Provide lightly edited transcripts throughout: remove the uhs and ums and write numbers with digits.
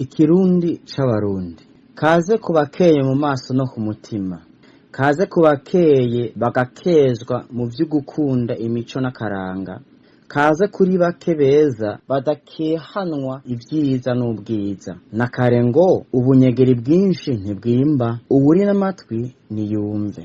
Ikirundi c'abarundi. Kaze kubakeye mu maso no ku mutima. Kaze kubakeye bagakezwa mu vy'ugukunda imico n'akaranga. Kaze kuri bake beza badakehanwa ivyiza n'ubwiza. Nakare ngo ubunyegeri bwinshi ntibwimba, uburi n'amatwi niyumve.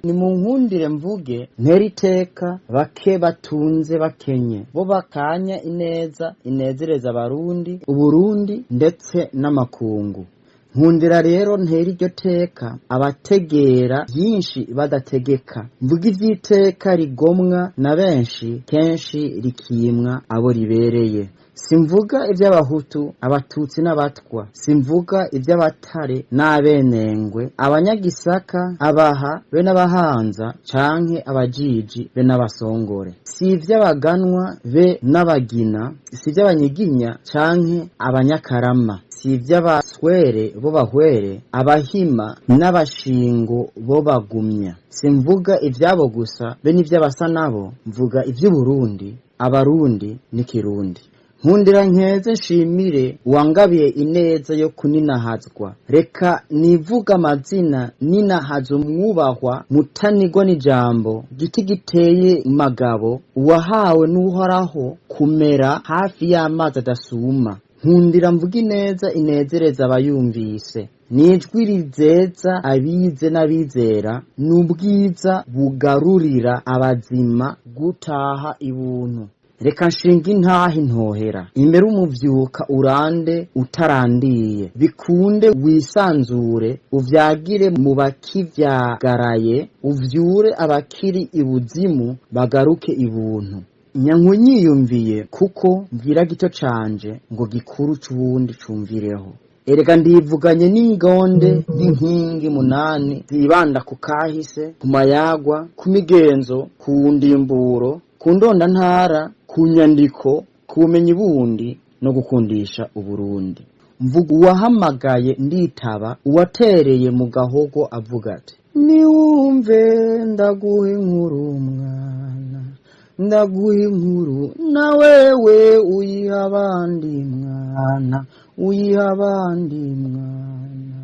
Nimunkundire mvuge ntera iteka bake batunze bakenye, bo bakanya ineza inezereza abarundi, Uburundi ndetse n'amakungu. Nkundira rero ntera iryo teka abategera byinshi badategeka, mvuga ivy'iteka rigomwa na benshi kenshi rikimwa abo ribereye. Simvuga ivy'abahutu, abatutsi n'abatwa, simvuga ivy'abatare n'abenengwe, abanyagisaka, abaha be n'abahanza canke abajiji be n'abasongore. Si ivy'abaganwa be n'abagina, si ivy'abanyiginya canke abanyakarama, si ivy'abaswere bo bahwere, abahima n'abashingo bo bagumya. Simvuga ivyabo gusa be n'ivy'abasa nabo, mvuga ivy'Uburundi, abarundi n'ikirundi. Nkundira nkeze nshimire wangabiye ineza yo kuninahazwa. Reka nivuga amazina ninahaza umwubahwa mutanigwa n'ijambo, giti giteye magabo, uwahawe n'uhoraho kumera hafi y'amazi adasuma. Nkundira mvuga ineza inezereza abayumvise, nijwi rizeza abize n'abizera, n'ubwiza bugarurira abazima gutaha ibuntu. Reka nshinga intahe ntohera, imbere umuvyuka urande utarandiye, bikunde wisanzure, uvyagire mu bakivyagaraye, uvyure abakiri ibuzimu bagaruke ibuntu. Nyankunyiyumviye kuko mbwira gito canje ngo gikuru c'ubundi cumvireho. Erega ndivuganye n'ingonde n'inkingi munani zibanda ku kahise, ku mayagwa, ku migenzo, ku ndimburo, ku ndondantara, ku nyandiko, ku bumenyi bundi no gukundisha Uburundi. Mvuga uwahamagaye nditaba, uwatereye mu gahogo avuga ati niwumve ndaguha inkuru mwana, ndaguha inkuru na wewe uyiha abandi mwana, uyiha abandi mwana.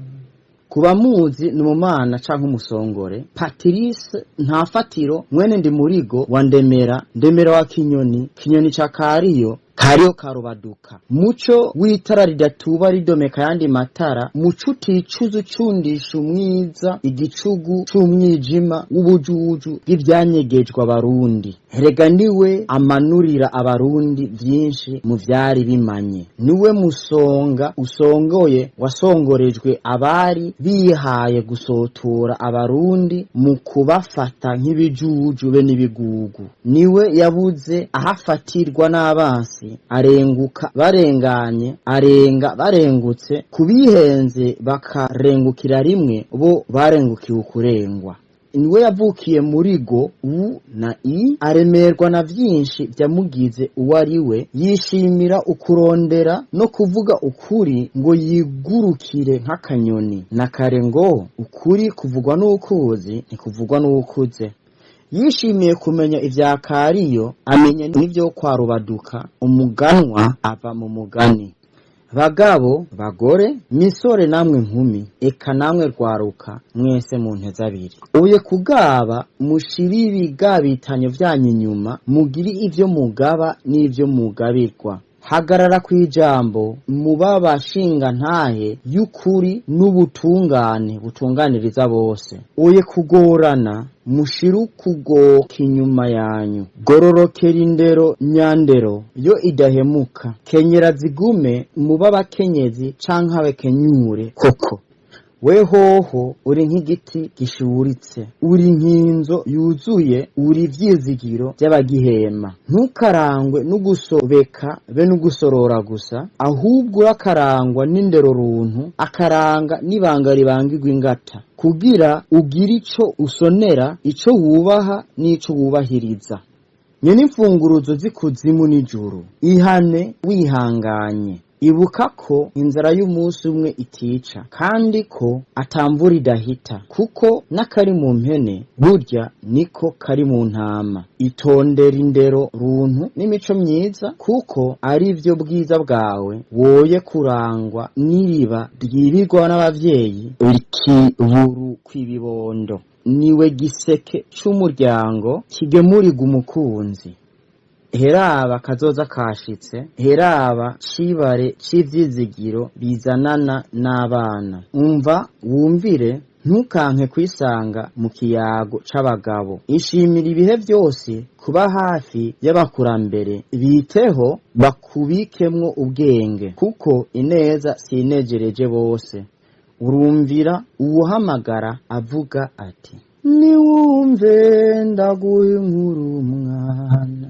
Kuba muzi ni umumana canke umusongore Patrice Ntafatiro mwene Ndimurigo wa Ndemera wa Kinyoni, Kinyoni ca Kariyo, Kariyo karubaduka. Muco w'itara ridatuba ridomeka yandi matara, muco uticuza ucundisha umwiza, igicugu c'umwijima w'ubujuju bw'ivyanyegejwe abarundi. Erega niwe amanurira abarundi vyinshi mu vyari bimanye. Niwe musonga usongoye wasongorejwe abari bihaye gusotora abarundi mu kubafata nk'ibijuju be n'ibigugu. Niwe yabuze ahafatirwa n'abansi, arenguka barenganye, arenga barengutse, kubihenze bakarengukira rimwe, bo barengukiwe ukurengwa. Niwe yavukiye Murigo u na i, aremerwa na vyinshi vyamugize uwariwe, yishimira ukurondera no kuvuga ukuri ngo yigurukire nk'akanyoni. Nakare ngo ukuri kuvugwa n'ukuzi ntikuvugwa n'ukuze. Yishimiye kumenya ivya Kariyo, amenya n'ivyo kwa Rubaduka, umuganwa ava mu mugani. Bagabo, bagore, misore namwe nkumi, eka namwe rwaruka, mwese mu nteza abiri. Uye kugaba, mushiri ibigabitanyo vyanyu inyuma, mugiri ivyo mugaba n'ivyo mugabirwa. Hagarara kwijambo, mubaba shinga ntahe y'ukuri n'ubutungane butunganiriza bose. Uye kugorana, mushiru kugoka inyuma yanyu. Gororokera indero nyandero yo idahemuka. Kenyera zigume mubaba kenyezi canke abekenyure koko. Wehoho uri nk'igiti gishuritse, uri nk'inzo yuzuye, uri ivyizigiro vy'abagihema. Ntukarangwe n'ugusobeka be n'ugusorora gusa, ahubwo urakarangwa n'indero runtu, akaranga n'ibanga ribangirwa ingata, kugira ugire ico usonera, ico wubaha n'ico wubahiriza. Nyene imfunguruzo z'ikuzimu n'ijuru, ihane wihanganye. ibuka ko inzara y'umunsi umwe itica kandi ko atamvura idahita, kuko n'akari mu mpene burya niko kari mu ntama. Itondera indero, runtu n'imico myiza, kuko ari byo bwiza bwawe, woye kurangwa n'iriba ryibirwa n'abavyeyi rikiburu kw'ibibondo. Niwe giseke c'umuryango kigemurirwa umukunzi. Heraba kazoza kashitse, heraba cibare c'ivyizigiro bizanana n'abana. Umva wumvire, ntukanke kwisanga mu kiyago c'abagabo. Ishimira ibihe vyose kuba hafi y'abakurambere, biteho bakubikemwo ubwenge, kuko ineza sinejereje bose. Urumvira uwuhamagara avuga ati, niwumve ndaguha inkuru mwana,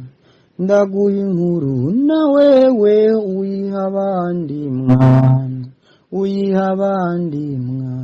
ndaguha inkuru na wewe uyiha abandi mwana, uyiha abandi mwana.